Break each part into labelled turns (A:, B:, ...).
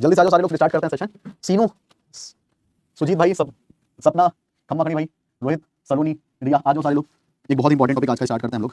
A: जल्दी से आ जाओ सारे लोग, स्टार्ट करते हैं सेशन। सीनू, सुजीत भाई, सब, सपना, खम्मा खनी भाई, रोहित, सलोनी, रिया, आ जाओ सारे लोग। एक बहुत इंपॉर्टेंट टॉपिक आज का स्टार्ट करते हैं हम लोग।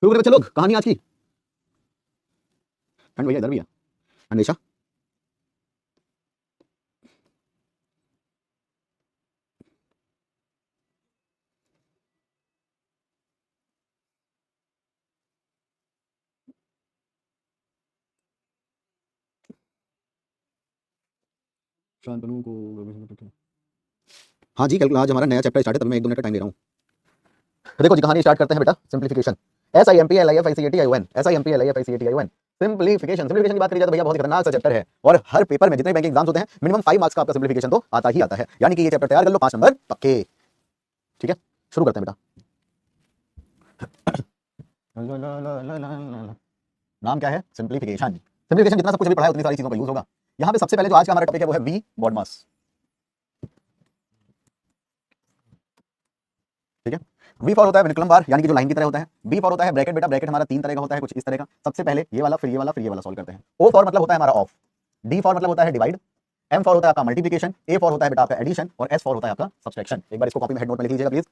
A: शुरू करें बच्चे लोग कहानी आज की। ठंड भैया इधर भी है, अंडेशा। शांतनु को, हाँ जी, कल आज हमारा नया चैप्टर स्टार्ट है, तभी मैं 1-2 मिनट का टाइम ले रहा हूँ। तो देखो जी, कहानी स्टार्ट करते हैं बेटा। Simplification, SIMPLIFICATION, simplification. सिंप्लीफिकेशन की बात करी जाए तो भैया बहुत खतरनाक सा चैप्टर है, और हर पेपर में जितने बैंक एग्जाम्स होते हैं मिनिमम 5 मार्क्स का आपका सिंप्लीफिकेशन तो आता ही आता है। यानी कि ये चैप्टर तैयार कर लो, 5 नंबर पक्के। ठीक है, शुरू करते हैं बेटा। नाम क्या है? सिंप्लीफिकेशन। सिंप्लीफिकेशन जितना सब कुछ अभी पढ़ा है उतनी सारी चीजों का यूज होगा। यहाँ पे सबसे पहले जो आज का हमारा टॉपिक है वो है वी बॉडमास। ठीक है, वी फॉर होता है विनक्लम बार, यानी कि जो लाइन की तरह होता है। बी फॉर होता है ब्रैकेट। बेटा ब्रैकेट हमारा 3 तरह का होता है, कुछ इस तरह का। सबसे पहले ये वाला, फिर ये वाला, फिर ये वाला सॉल्व करते हैं। ओ फॉर मतलब होता है हमारा ऑफ। डी फॉर मतलब होता है डिवाइड। एम फॉर होता है आपका मल्टीप्लिकेशन। ए फॉर होता है बेटा आपका एडिशन, और एस फॉर होता है आपका सब्सट्रैक्शन। एक बार इसको कॉपी में हेड नोट में लिख लीजिएगा please.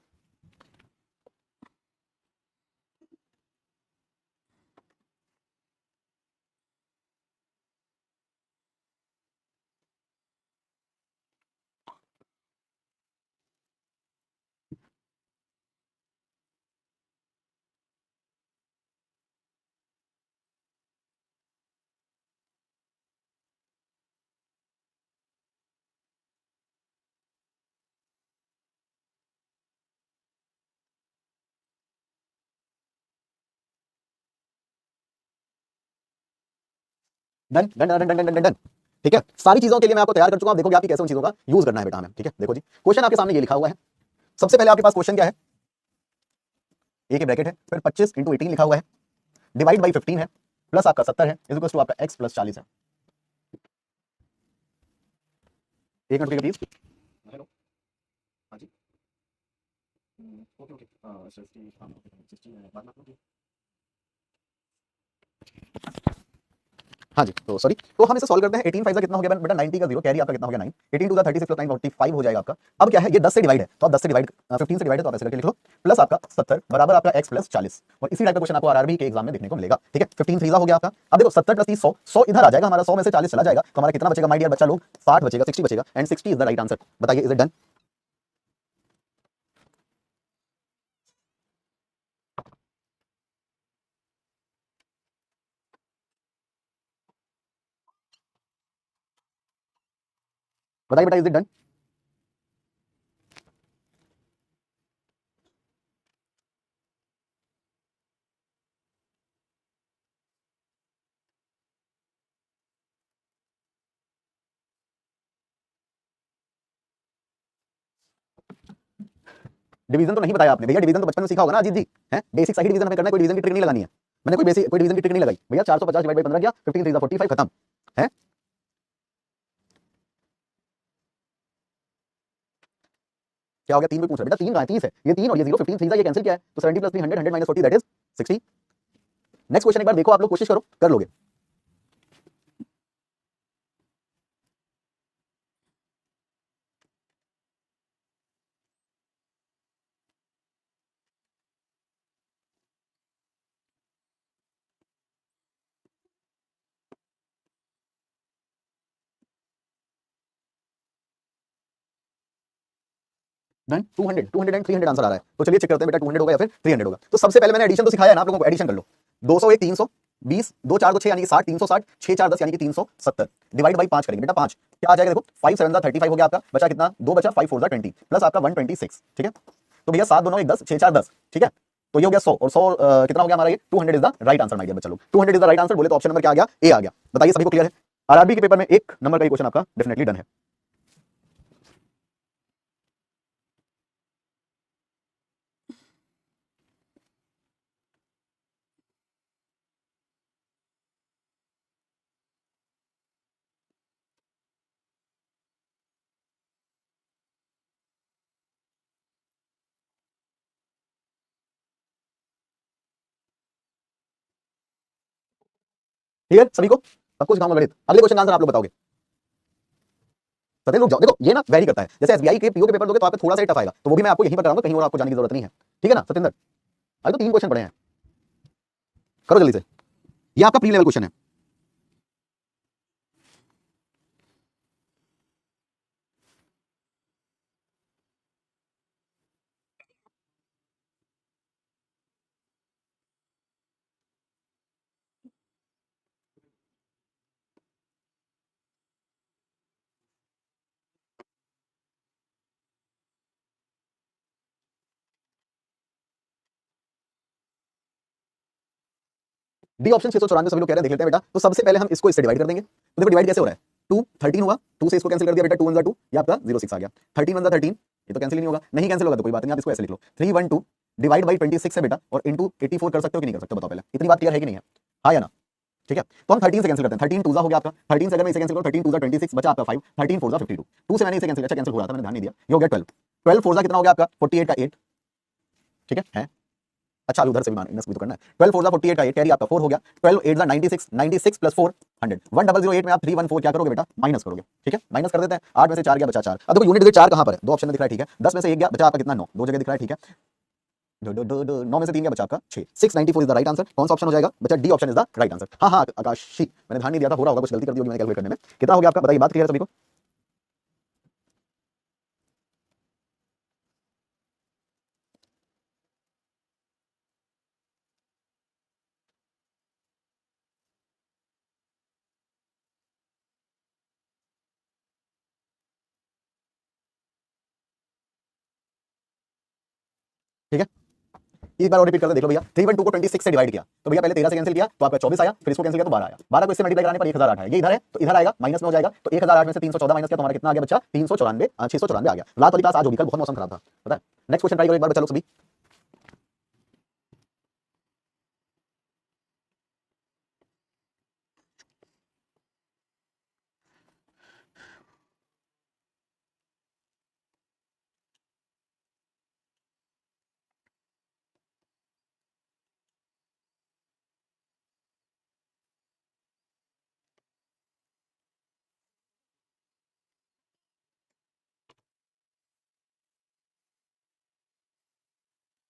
A: Done done done done done done done. ठीक है, सारी चीजों के लिए मैं आपको तैयार कर चुका हूं। देखोगे आपकी कैसे उन चीजों का यूज करना है बेटा हमें। ठीक है, देखो जी, क्वेश्चन आपके सामने ये लिखा हुआ है। सबसे पहले आपके पास क्वेश्चन क्या है? ए के ब्रैकेट है, फिर 25 इंटू 18 लिखा हुआ है, डिवाइड बाई 15 है, प्लस आपका 70 है, इज इक्वल टू आपका एक्स प्लस 40 है। एक मिनट प्लीज। हेलो, हाँ जी, ओके ओके, 60, हाँ 60 बाद में। हाँ जी, तो सॉरी, तो हम इसे सॉल्व करते हैं। 18 5 का कितना हो गया बेटा? 90 का 0, कैरी आपका कितना हो गया 9, 18 टू द 36 प्लस 9 45 हो जाएगा आपका। अब क्या है, ये 10 से डिवाइड है, तो आप 10 से डिवाइड 15 से डिवाइड है, तो आप ऐसे करके लिख लो, प्लस आपका 70 बराबर आपका x प्लस 40। और इसी टाइप का क्वेश्चन आपको आरआरबी के एग्जाम में देखने को मिलेगा। ठीक है, 15 3 हो गया आपका। अब देखो 70 प्लस 30 100, 100 इधर आ जाएगा हमारा, 100 में से 40 चला जाएगा, तो हमारा कितना बचेगा माय डियर बच्चा लोग? 60 बचेगा, 60 बचेगा, and 60 is the right answer. बताइए, इज इट डन? बताइए बेटा, इज इट डन? डिवीजन तो नहीं बताया आपने भैया, डिवीजन तो बचपन में सीखा होगा ना अजीत जी, है बेसिक सही डिवीजन हमें करना है, कोई डिवीजन की ट्रिक नहीं लगानी है। मैंने कोई बेसिक कोई डिवीजन की ट्रिक नहीं लगाई भैया। 450 डिवाइड बाई 15 किया, 15 3 45, खत्म है। क्या हो गया? 3 भी पूछ रहा बेटा, 3 कहां है? 30 है, ये 3 और ये 0, 15 3 ये कैंसिल किया है, तो 70 plus 3 100, 100 minus 40 that is 60। Next question एक बार देखो आप लोग, कोशिश करो, कर लोगे। डन। 200 200 एंड 300 आंसर आ रहा है, तो चलिए चेक करते हैं बेटा 200 होगा या फिर 300 होगा। तो सबसे पहले मैंने एडिशन तो सिखाया है ना आप लोगों को, एडिशन कर लो। 201 320, 2 4 2 6 यानी कि 60, 360, 6 4 10 यानी कि 370, डिवाइड बाई 5 करेंगे बेटा 5, क्या आ जाएगा देखो, 5 7 35 हो गया आपका, बचा कितना, 2 बचा, 5 4 20 प्लस आपका 126, ठीक है। तो भैया 7 दोनों 1 10, 6 4 10, ठीक है। तो ये हो गया 100, और 100 कितना हो गया हमारा, ये 200 is the right answer my dear बच्चा लोग। 200 इज द राइट आंसर बोले तो ऑप्शन नंबर क्या आ गया, ए आ गया। बताइए सभी को क्लियर है। आरआरबी के पेपर में 1 नंबर का क्वेश्चन आपका डेफिनेटली डन है। ठीक है सभी को, सब कुछ सिखाऊंगा गणित। अगले क्वेश्चन का आंसर आप लोग बताओगे। सत्येंद्र रुक जाओ, देखो ये ना वेरी करता है, जैसे एसबीआई के पीओ के पेपर दोगे तो आपको थोड़ा सा ही टफ आएगा, तो वो भी मैं आपको यहीं पर कराऊंगा, कहीं और आपको जाने की जरूरत नहीं है, ठीक है ना सत्येंद्र। अरे तो 3 क्वेश्चन पड़े हैं, करो जल्दी से, ये आपका प्री लेवल क्वेश्चन है। डी ऑप्शन 694 सभी लोग कह रहे हैं, देख लेते हैं बेटा। तो सबसे पहले हम इसको इससे डिवाइड कर देंगे, तो देखो डिवाइड कैसे हो रहा है, 2 13 हुआ, 2 से इसको कैंसिल कर दिया बेटा, 2 1 2, ये आपका 06 आ गया, 13 1 13, ये तो कैंसिल ही नहीं होगा, नहीं कैंसिल होगा तो कोई बात नहीं, आप इसको ऐसे लिख लो, 3 1 2 डिवाइड बाई 26 है बेटा, और इंटू 84 कर सकते हो कि नहीं कर सकते, बताओ पहले, इतनी बात क्लियर है कि नहीं है, हाँ या ना। ठीक है, तो हम 13 से कैंसिल करते हैं, 13 2 हो गया आपका, 13 से अगर मैं इसे कैंसिल करूं, 13 2 26 बचा आपका 5, 13 4 52, 2 से मैंने इसे कैंसिल, अच्छा कैंसिल हो रहा था मैंने ध्यान नहीं दिया, ये हो गया 12, 12 4 कितना हो गया आपका 48 का 8, ठीक है। अच्छा अभी उधर से भी माइनस भी तो करना है, 12 4 48 का 8, कैरी आपका 4 हो गया, 12 8 96, 96 प्लस 4 100, 1008 में आप 314 क्या करोगे बेटा, माइनस करोगे, ठीक है, माइनस कर देते हैं, 8 में से 4 गया बचा 4, अब देखो यूनिट डिजिट 4 कहां पर है, दो ऑप्शन में दिख रहा है, ठीक है, 10 में से 1 गया बचा आपका कितना 9, दो जगह दिख रहा है, ठीक है, 9 में से 3 गया बचा आपका 6, 694 इज द राइट आंसर, कौन सा ऑप्शन हो जाएगा बच्चा, D option is the right answer. हाँ हाँ आकाशी, मैंने ध्यान नहीं दिया था, हो रहा होगा कुछ गलती कर दी होगी मैंने कैलकुलेट करने में, कितना हो गया आपका बताइए, बात क्लियर है सभी को। ठीक है, एक बार और रिपीट कर दे, देख लो भैया, 312 को 26 से डिवाइड किया तो भैया पहले 13 से कैंसिल किया तो आपका 24 आया, फिर इसको कैंसिल किया तो 12 आया, 12 को इससे मल्टीप्लाई कराने पर 1008 आया, ये इधर है तो इधर आएगा, माइनस में हो जाएगा, तो 1008 में से 314 माइनस किया तो हमारा कितना आ गया बच्चा, 394, 694 आ गया। रात वाली क्लास आज होगी, कल बहुत मौसम खराब था, पता है। नेक्स्ट क्वेश्चन ट्राई करो एक बार बच्चा लोग सभी।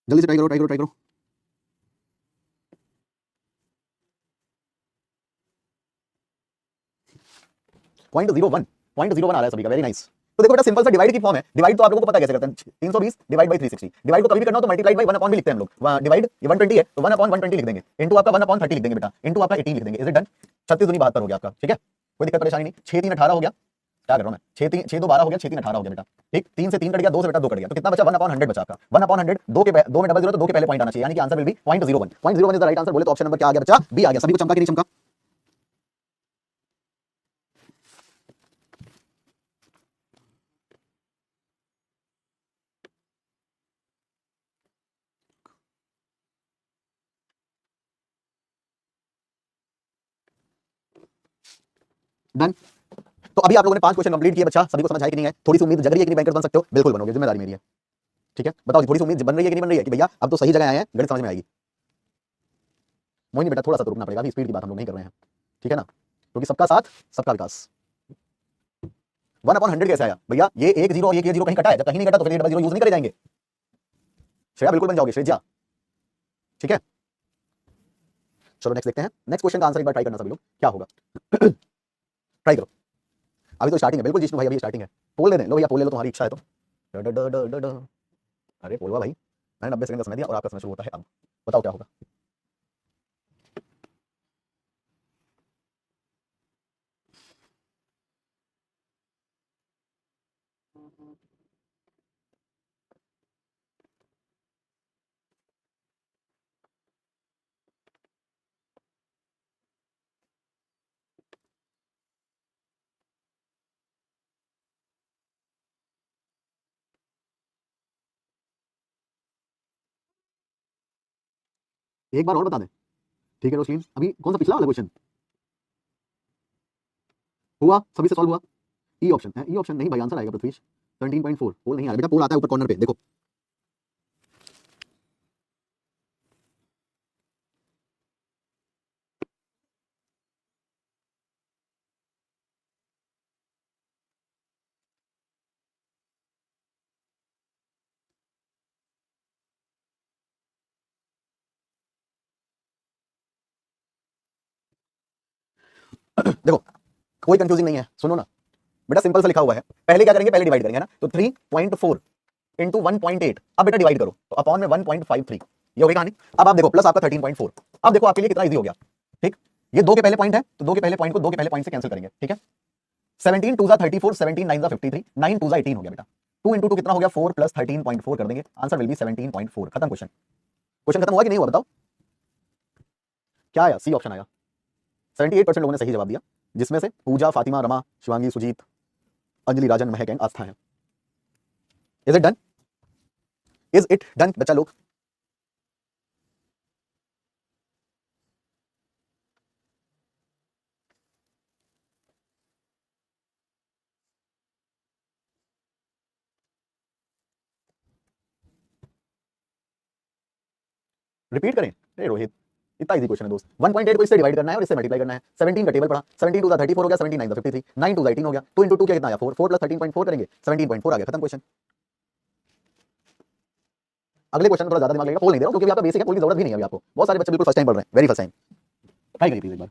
A: जल्दी से ट्राई करो, ट्राई करो, ट्राई करो। 0.01 आ रहा है सभी का, वेरी नाइस। तो देखो बेटा सिंपल सा डिवाइड की फॉर्म है, डिवाइड तो आप लोगों को पता कैसे करते हैं, 320 डिवाइड बाई 360, डिवाइड को कभी भी करना हो तो मल्टीप्लाई बाई 1 अपॉन भी लिखते हैं हम लोग, डिवाइड ये 120 है तो 1 अपॉन 120 लिख देंगे, इनटू आपका 1 अपॉन 30 लिख देंगे बेटा, इनटू आपका 18 लिख देंगे, इज इट डन। 36 दूनी 72 हो गया आपका, ठीक है, कोई दिक्कत परेशानी नहीं, 6 3 18 हो गया, क्या कर रहा हूं मैं, 6 3 6 2 12 हो गया, 6 3 18 हो गया बेटा, ठीक, 3 से 3 कट गया, 2 से बेटा 2 कट गया, तो कितना बचा 1 अपॉन 100 बचा आपका, 1 अपॉन 100, 2 के 2 में डबल 0 तो 2 के पहले पॉइंट आना चाहिए, यानी कि answer will be 0.01, 0.01 is the right answer, बोले तो ऑप्शन नंबर क्या आ गया बच्चा, बी आ गया। सभी को चमका कि नहीं चमका। डन। तो अभी आप लोगों ने 5 क्वेश्चन कंप्लीट किए बच्चा, सभी को समझ आया कि नहीं है, थोड़ी सी उम्मीद जग रही है कि नहीं बैंकर बन सकते हो, बिल्कुल बनोगे, जिम्मेदारी मेरी है, ठीक है, बताओ थोड़ी सी उम्मीद बन रही है कि नहीं बन रही है कि भैया अब तो सही जगह आए हैं, गणित समझ में आएगी। मोहिनी बेटा थोड़ा सा तो रुकना पड़ेगा, अभी स्पीड की बात हम लोग नहीं कर रहे हैं, ठीक है ना, क्योंकि सबका साथ सबका विकास। 1 अपॉन 100 कैसे आया भैया, ये एक जीरो और ये जीरो कहीं कटा है, जब कहीं नहीं कटा तो फिर ये डबल जीरो यूज नहीं करे जाएंगे, श्रेया बिल्कुल बन जाओगे श्रेया, ठीक है। चलो नेक्स्ट देखते हैं, नेक्स्ट क्वेश्चन का आंसर एक बार ट्राई करना सभी लोग, क्या होगा ट्राई करो। अभी तो स्टार्टिंग है बिल्कुल जिष्णु भाई, अभी स्टार्टिंग है, पोल दे दें, लो भैया पोल ले लो, तुम्हारी इच्छा है तो। अरे बोलवा भाई, मैंने 90 सेकंड का समय दिया और आपका समय शुरू होता है अब। बताओ क्या होगा। एक बार और बता दे। ठीक है रोशनी, अभी कौन सा पिछला वाला क्वेश्चन हुआ, सभी से सॉल्व हुआ। ई ऑप्शन है, ई ऑप्शन नहीं भाई, आंसर आएगा पृथ्वी 17.4। पोल नहीं आ रहा बेटा, पोल आता है ऊपर कॉर्नर पे देखो। देखो कोई कंफ्यूजिंग नहीं है, सुनो ना बेटा, सिंपल सा लिखा हुआ है। पहले क्या करेंगे, पहले डिवाइड करेंगे ना, तो 3.4 इंटू 1.8। अब बेटा डिवाइड करो तो अपॉन में 1.53, ये हो गई कहानी। अब आप देखो प्लस आपका 13.4। अब देखो आपके लिए कितना इजी हो गया। ठीक, ये दो के पहले पॉइंट है तो दो के पहले पॉइंट को दो के पहले पॉइंट से कैंसिल करेंगे। ठीक है, 17 टू 34, 17 9 53, 9 टू 18 हो गया बेटा। 2 इंटू 2 कितना हो गया, 4 प्लस 13.4 कर देंगे, आंसर विल बी 17.4। खत्म क्वेश्चन। क्वेश्चन खत्म हुआ कि नहीं हुआ बताओ। क्या आया, सी ऑप्शन आया। 78% लोगों ने सही जवाब दिया, जिसमें से पूजा, फातिमा, रमा, शिवांगी, सुजीत, अंजलि, राजन, महक एंड आस्था है। Is it done, is it done बच्चा लोग। रिपीट करें, अरे रोहित इतना इजी क्वेश्चन है दोस्त। 1.8 को इससे डिवाइड करना है और इससे मल्टीप्लाई करना है। 17 का टेबल पढ़ा, 17 टू 34 हो गया, 17 9 53, 9 टू 18 हो गया, 2 इंटू 2 क्या कितना आया, 4, 4 प्लस 13.4 करेंगे, 17.4 आ गया। खत्म क्वेश्चन। अगले क्वेश्चन में थोड़ा ज्यादा दिमाग लगेगा, पोल नहीं दे रहा हूं क्योंकि आपका बेसिक है, पोल की जरूरत भी नहीं है अभी आपको। बहुत सारे बच्चे बिल्कुल फर्स्ट टाइम पढ़ रहे हैं, वेरी फर्स्ट टाइम। ट्राई करिए प्लीज एक बार।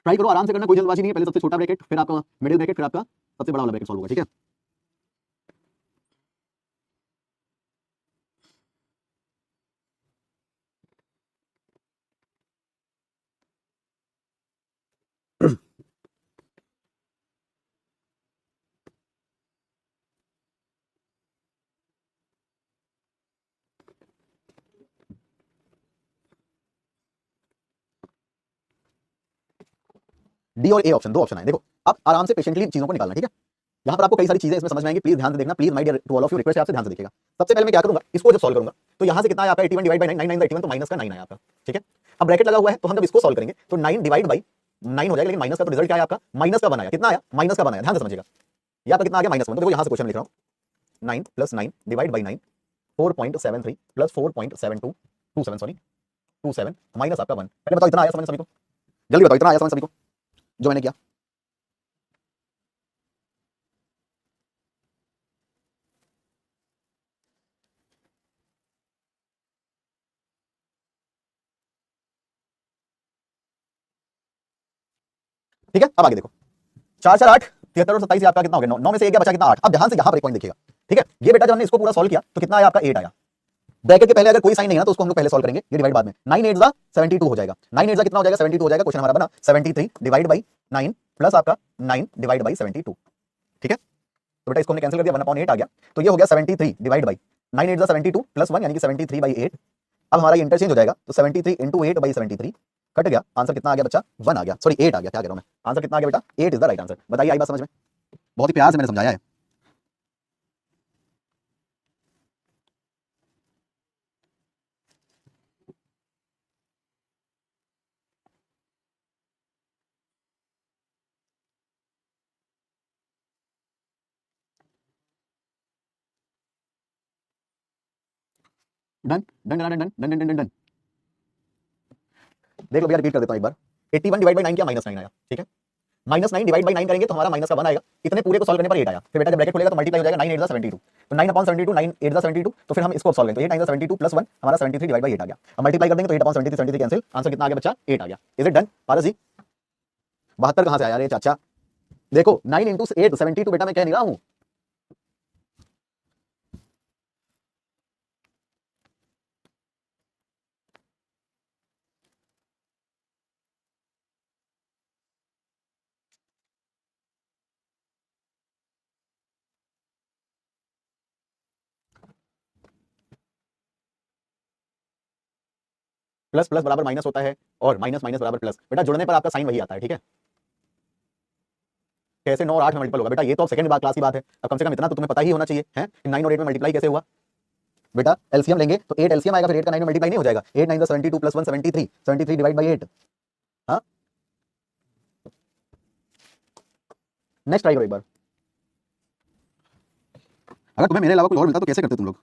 A: ट्राई करो, आराम से करना, कोई जल्दबाजी नहीं है। पहले सबसे छोटा ब्रैकेट, फिर आपका मिडिल ब्रैकेट, फिर आपका सबसे बड़ा वाला ब्रैकेट सॉल्व होगा। ठीक है, डी और ए ऑप्शन, दो ऑप्शन आए। देखो आप आराम से पेशेंटली चीजों को निकालना। ठीक है, यहाँ पर आपको कई सारी चीजें इसमें समझ में आएंगी, प्लीज ध्यान से देखना। Please my dear to all of you, request है आपसे, ध्यान से देखिएगा। सबसे पहले मैं क्या करूंगा, इसको जब सॉल्व करूंगा तो यहाँ से कितना है आपका 81 डिवाइड बाय 9, 9 81 तो माइनस का 9 आया आपका। ठीक है, अब ब्रैकेट लगा हुआ है तो हम जब इसको सॉल्व करेंगे तो 9 डिवाइड बाई 9 हो जाएगा, लेकिन माइनस का तो रिजल्ट क्या है आपका, माइनस का 1 आया। कितना आया, माइनस का 1 आया, ध्यान से समझिएगा। यहाँ पर कितना आ गया, माइनस 1। देखो यहाँ से क्वेश्चन लिख रहा हूँ, 9 plus 9 divide by 9, 4.73 plus 4.72, 27 sorry 27 minus आपका 1। पहले बताओ इतना आया समझ सभी को, जल्दी बताओ इतना आया समझ सभी को जो मैंने किया। ठीक है, अब आगे देखो, 4 4 8 73 और 27 आपका कितना हो गया, 9 9 में से एक गया, बचा कितना 8। अब ध्यान से यहाँ पर एक पॉइंट देखिएगा। ठीक है, ये बेटा जब हमने इसको पूरा सॉल्व किया तो कितना आया आपका 8 आया। ब्रैकेट के पहले अगर कोई साइन नहीं है ना तो उसको हम लोग पहले सॉल्व करेंगे, ये डिवाइड बाद में। 9 8 72 हो जाएगा, 9 8 कितना हो जाएगा, 72 हो जाएगा। क्वेश्चन हमारा बना 73 डिवाइड बाई 9 प्लस आपका 9 डिवाइड बाई 72। ठीक है, तो बेटा इसको हमने कैंसिल कर दिया, 1/8 आ गया, तो ये हो गया 73 डिवाइड बाई 9 8 72 प्लस 1 यानी कि 73/8। अब हमारा ये इंटरचेंज हो जाएगा, तो 73 इंटू 8/73 कट गया, आंसर कितना आ गया बच्चा, 1 आ गया, सॉरी 8 आ गया, क्या कह रहा हूं मैं, आंसर कितना आ गया बेटा, 8 इज द राइट आंसर। बताइए आई बात समझ में, बहुत ही प्यार से मैंने समझाया है। Done done done done done done done done. देख लो भैया, रिपीट कर देता हूं एक बार। 81 डिवाइड बाई 9 किया, -9 आया। ठीक है, -9 डिवाइड बाई 9 करेंगे तो हमारा माइनस का 1 आएगा, इतने पूरे को सॉल्व करने पर 8 आया। फिर बेटा जब ब्रैकेट खुलेगा तो मल्टीप्लाई हो जाएगा, 9 8 72, तो 9 अपॉन 72, 9 8 72, तो फिर हम इसको सॉल्व करें तो 8 9 72 प्लस 1 हमारा 73 डिवाइड बाई 8 आ गया। अब मल्टीप्लाई कर देंगे तो 8 अपॉन 73 73 कैंसिल, आंसर कितना आ गया बच्चा 8 आ गया। इज इट डन पारस जी? 72 कहां से आया रे चाचा? देखो 9 इंटू 8 72 बेटा, मैं कह नहीं रहा हूं। प्लस प्लस बराबर माइनस होता है और माइनस माइनस बराबर प्लस, बेटा जुड़ने पर आपका साइन वही आता है, ठीक है। कैसे 9 और 8 में मल्टीपल होगा बेटा, ये तो अब सेकंड बार क्लास की बात है, अब कम से कम इतना तो तुम्हें पता ही होना चाहिए है कि 9 और 8 में मल्टीप्लाई कैसे हुआ। बेटा एलसीएम लेंगे तो 8 एलसीएम आएगा, फिर 8 का 9 में मल्टीप्लाई नहीं हो जाएगा, 8 9 72 प्लस 1 73, 73 डिवाइड बाई 8। हाँ नेक्स्ट ट्राई करो एक बार। अगर तुम्हें मेरे अलावा कोई और मिलता तो कैसे करते तुम लोग?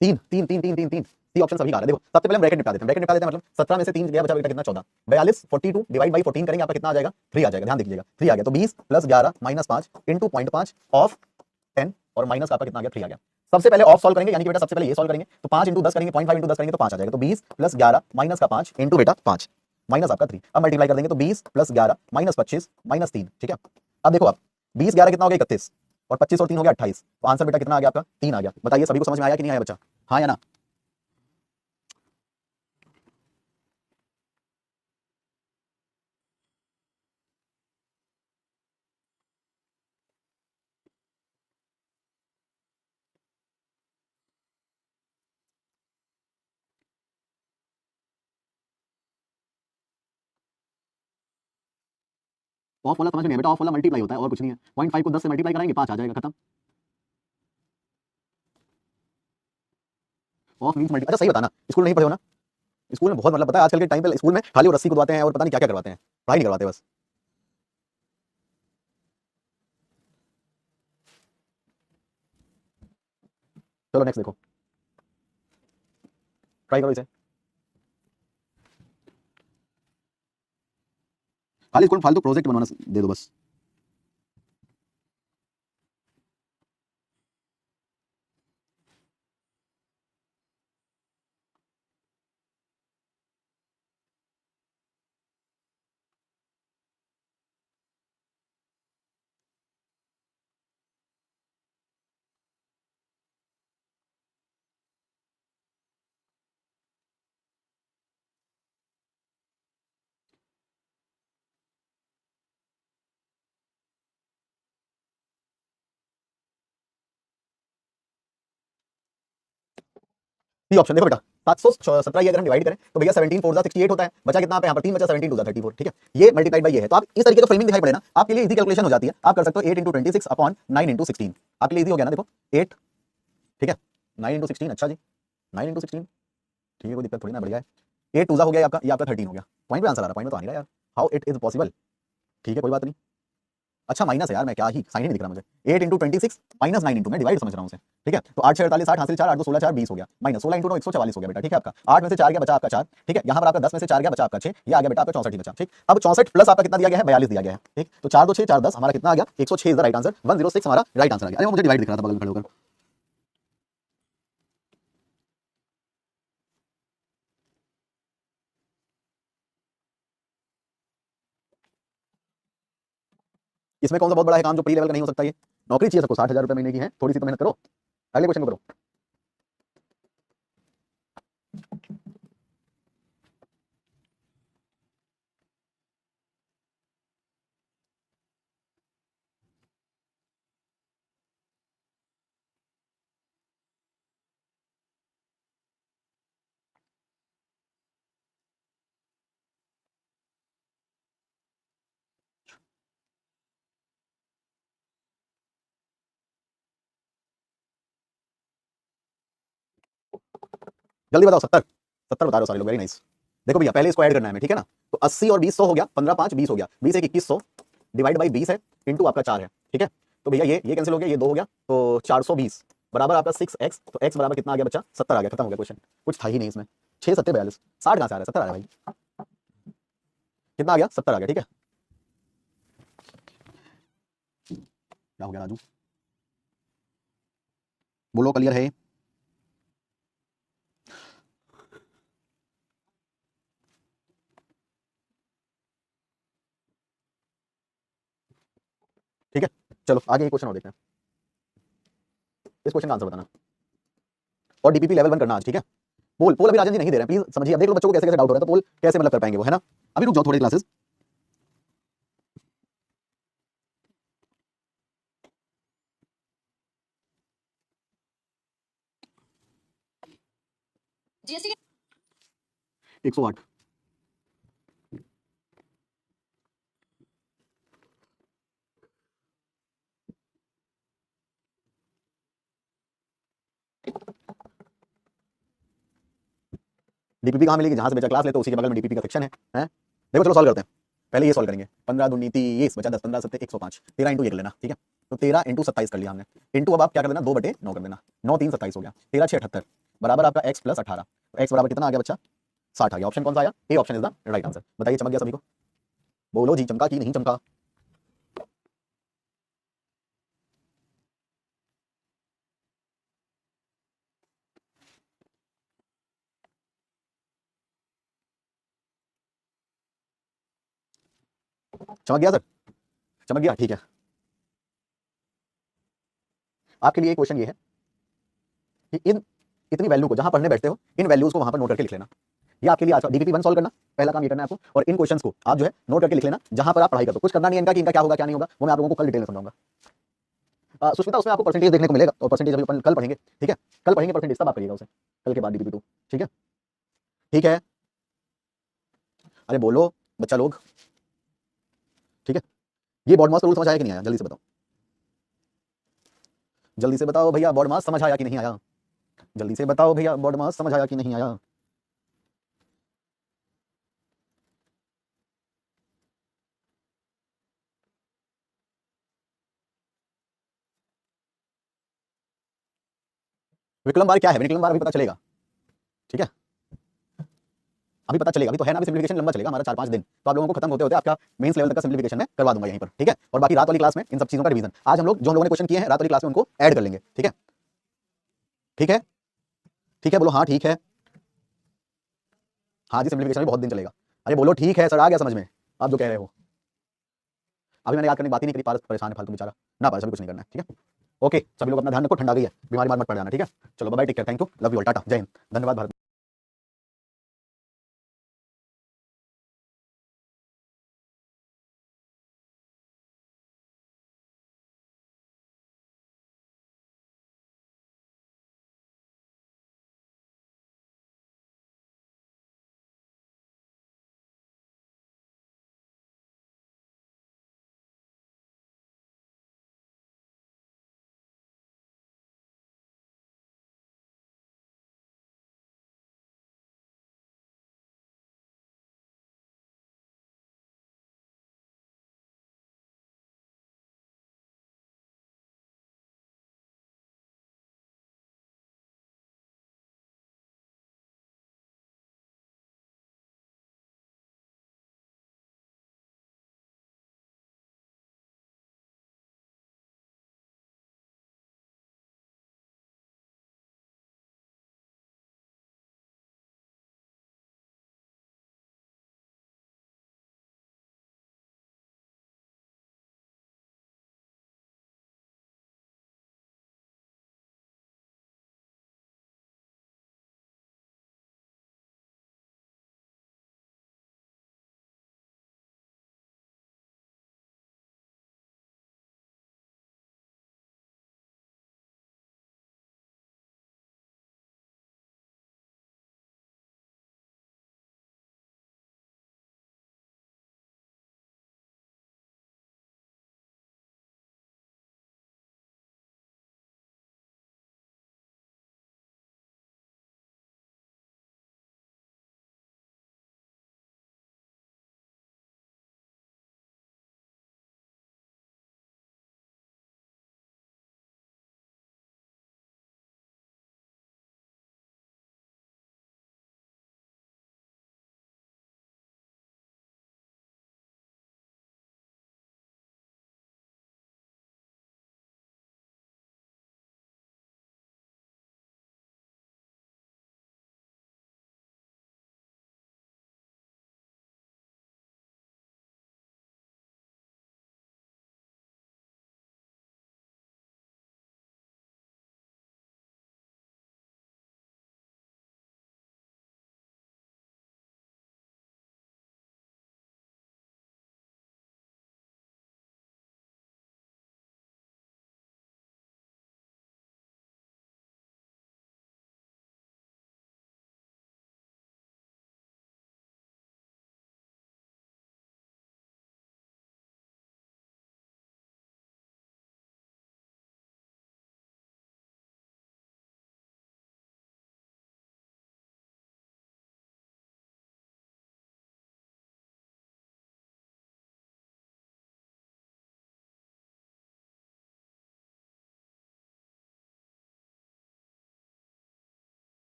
A: तीन तीन तीन तीन तीन तीन सी ऑप्शन सभी का आ रहा है। देखो सबसे पहले हम ब्रैकेट निपटा देते हैं, ब्रैकेट निपटा देते हैं मतलब 17 में से 3 गया, बचा बेटा कितना 14, 42 42 डिवाइड बाई 14 करेंगे आपका कितना आ जाएगा 3 आ जाएगा। ध्यान दीजिएगा 3 आ गया, तो 20 प्लस 11 माइनस 5 इंटू 0.5 ऑफ 10 और माइनस आपका कितना आ गया 3 आ गया। सबसे पहले ऑफ सॉल्व करेंगे, यानी कि बेटा सबसे पहले ये सॉल्व करेंगे तो 5 इंटू 10 करेंगे, 0.5 इंटू 10 करेंगे तो 5 आ जाएगा, तो 20 प्लस 11 माइनस का 5 इंटू बेटा 5 माइनस आपका 3। अब मल्टीप्लाई कर देंगे तो 20 प्लस 11 माइनस 25 माइनस 3, ठीक है। अब देखो आप 20 11 कितना हो गया 31 और 25 और 3 हो गया 28, तो आंसर बेटा कितना आ गया आपका 3 आ गया। बताइए सभी को समझ में आया कि नहीं आया बच्चा, हाँ या ना? ऑफ वाला समझ में नहीं है बेटा, ऑफ वाला मल्टीप्लाई होता है और कुछ नहीं है, 0.5 को 10 से मल्टीप्लाई कराएंगे 5 आ जाएगा, खत्म। ऑफ मींस मल्टी, अच्छा सही बताना, स्कूल नहीं पढ़े हो ना? स्कूल में बहुत मतलब पता है आजकल के टाइम पे स्कूल में खाली वो रस्सी कुदवाते हैं और पता नहीं क्या क्या करवाते हैं, पढ़ाई नहीं करवाते बस। चलो नेक्स्ट देखो, ट्राई करो इसे। खाली स्कूल में फालतू प्रोजेक्ट बनवाना दे दो बस। सी ऑप्शन देखो बेटा 717 ये अगर हम डिवाइड करें तो भैया 17 4 68 होता है, बचा कितना पे यहाँ पर 3 बचा, 17 2 34, ठीक है। ये मल्टीप्लाइड बाय ये है, तो आप इस तरीके का फ्रेमिंग दिखाई पड़े ना आपके लिए इजी कैलकुलेशन हो जाती है, आप कर सकते हो 8 इंटू 26 अपॉन 9 इंटू 16, आपके लिए इजी हो गया ना। देखो 8, ठीक है, 9 इंटू 16, अच्छा जी 9 इंटू 16, ठीक है कोई दिक्कत थोड़ी ना, बढ़िया है। 8 टू हो गया आपका, ये आपका 13 हो गया, पॉइंट पे आंसर आ रहा है, पॉइंट में तो आ नहीं रहा यार, हाउ इट इज पॉसिबल, ठीक है कोई बात नहीं। अच्छा माइनस है यार, मैं क्या ही साइन ही नहीं दिख रहा मुझे, 8 इंटू 26 माइनस 9 इंटू, मैं डिवाइड समझ रहा हूँ उसे, ठीक है। तो 8 6 48 60 हासिल 4 8 2 16 4 20 हो गया, माइनस 16 इंटू 9 144 हो गया बेटा, ठीक है। आपका 8 में से 4 गया बचा आपका 4, ठीक है। यहाँ पर आपका 10 में से 4 गया बचा आपका 6, ये आ गया बेटा आपका 64 ही बचा, ठीक। अब 64 प्लस आपका कितना दिया गया है 42 दिया गया है, ठीक। तो 4 2 6 4 10 हमारा कितना आ गया 106 इज द राइट आंसर, 106 हमारा राइट आंसर आ गया। अरे वो मुझे डिवाइड दिख रहा था बगल में खड़े होकर। इसमें कौन सा बहुत बड़ा है काम जो प्री लेवल का नहीं हो सकता ये? नौकरी चाहिए सबको, 60,000 रुपये महीने की है, थोड़ी सी तो मेहनत करो। अगले क्वेश्चन को करो। जल्दी बताओ, 70 70 बता रहे हो सारे लोग, वेरी नाइस। देखो भैया पहले इसको ऐड करना है हमें, ठीक है ना। तो 80 और 20 100 हो गया, 15 5 20 हो गया, 20 1 2100 डिवाइड बाई 20 है, इंटू आपका 4 है, ठीक है। तो भैया ये कैंसिल हो गया, ये 2 हो गया, तो 420 बराबर आपका 6x, तो x बराबर कितना आ गया बच्चा, 70 आ गया, खत्म हो गया क्वेश्चन। कुछ था ही नहीं इसमें। 6 7 42, 60 कहां से आ रहा है, 70 आ रहा है भाई। कितना आ गया, 70 आ गया, ठीक है। क्या हो गया राजू, बोलो क्लियर है। ठीक है, चलो आगे एक क्वेश्चन और देखते हैं। इस क्वेश्चन का आंसर बताना और डीपीपी लेवल 1 करना आज, ठीक है। पोल पोल अभी राजन जी नहीं दे रहे हैं, प्लीज समझिए। अब देख लो बच्चों को कैसे कैसे डाउट हो रहा है, तो पोल कैसे मतलब कर पाएंगे वो, है ना। अभी रुक जाओ थोड़ी क्लासेस। जीएसटी 108। डीपीपी कहां मिलेगी, जहां से बच्चा क्लास लेते हो उसी के बगल में डीपीपी का सेक्शन है। देखो चलो सॉल्व करते हैं। पहले ये सॉल्व करेंगे, 15 दूनी 30 बचा 10, 15 7 105, 13 इंटू ये कर लेना, ठीक है। तो 13 इंटू 27 कर लिया हमने, इंटू अब आप क्या कर देना, 2/9 कर देना, 9 3 27 हो गया, 13 6 78 बराबर आपका x प्लस 18। तो x बराबर कितना आ गया बच्चा, 60 आ गया। ऑप्शन कौन सा आया, A option is the right answer. बताइए चमक गया सभी को, बोलो जी चमका कि नहीं चमका। चमक गया सर, चमक गया, ठीक है। आपके लिए क्वेश्चन ये है कि इन इतनी वैल्यू को जहां पढ़ने बैठते हो, इन वैल्यूज को वहां पर नोट करके लिख लेना। ये आपके लिए आज डीपीपी 1 सॉल्व करना, पहला काम ये करना है आपको। और इन क्वेश्चंस को आप जो है नोट करके लिख लेना, जहां पर आप पढ़ाई करते हो। कुछ करना नहीं है इनका कि इनका क्या होगा क्या नहीं होगा, वो मैं आप लोगों को कल डिटेल में समझाऊंगा। सुष्मिता उसमें आपको परसेंटेज देखने को मिलेगा, और परसेंटेज अभी अपन कल पढ़ेंगे, ठीक है। कल पढ़ेंगे परसेंटेज, तब आप करिएगा उसे, कल के बाद डीपीपी 2, ठीक है। ठीक है, अरे बोलो बच्चा लोग, ठीक है। ये बॉड मास का रूल समझ आया कि नहीं आया, जल्दी से बताओ, जल्दी से बताओ भैया, बॉड मास समझ आया कि नहीं आया, जल्दी से बताओ भैया, बॉड मास समझ आया कि नहीं आया। विक्रम बार क्या है, विक्रम बार अभी पता चलेगा, ठीक है। अभी पता चलेगा, अभी तो है ना, अभी सिम्प्लीफिकेशन लंबा चलेगा हमारा 4 5 दिन, तो आप लोगों को खत्म होते होते आपका मेंस लेवल तक का सिम्प्लीफिकेशन मैं करवा दूंगा यहीं पर, ठीक है। और बाकी रात वाली क्लास में इन सब चीजों का रिवीजन, आज हम लोग जो लोगों ने क्वेश्चन किए हैं रात वाली क्लास में उनको ऐड कर लेंगे, ठीक है। ठीक है, ठीक है, बोलो हाँ ठीक है। हाँ जी, सिम्प्लीफिकेशन भी बहुत दिन चलेगा। अरे बोलो ठीक है सर, आ गया समझ में आप जो कह रहे हो। अभी मैंने याद करने की बात ही नहीं करी, पारस परेशान है फालतू बेचारा ना, पारस अभी कुछ नहीं करना है, ठीक है। ओके, सभी लोग अपना ध्यान रखो, ठंडा गई है, बीमारी मत पड़ जाना, ठीक है। चलो bye, take care, thank you, love you all, tata, जय हिंद, धन्यवाद भारत।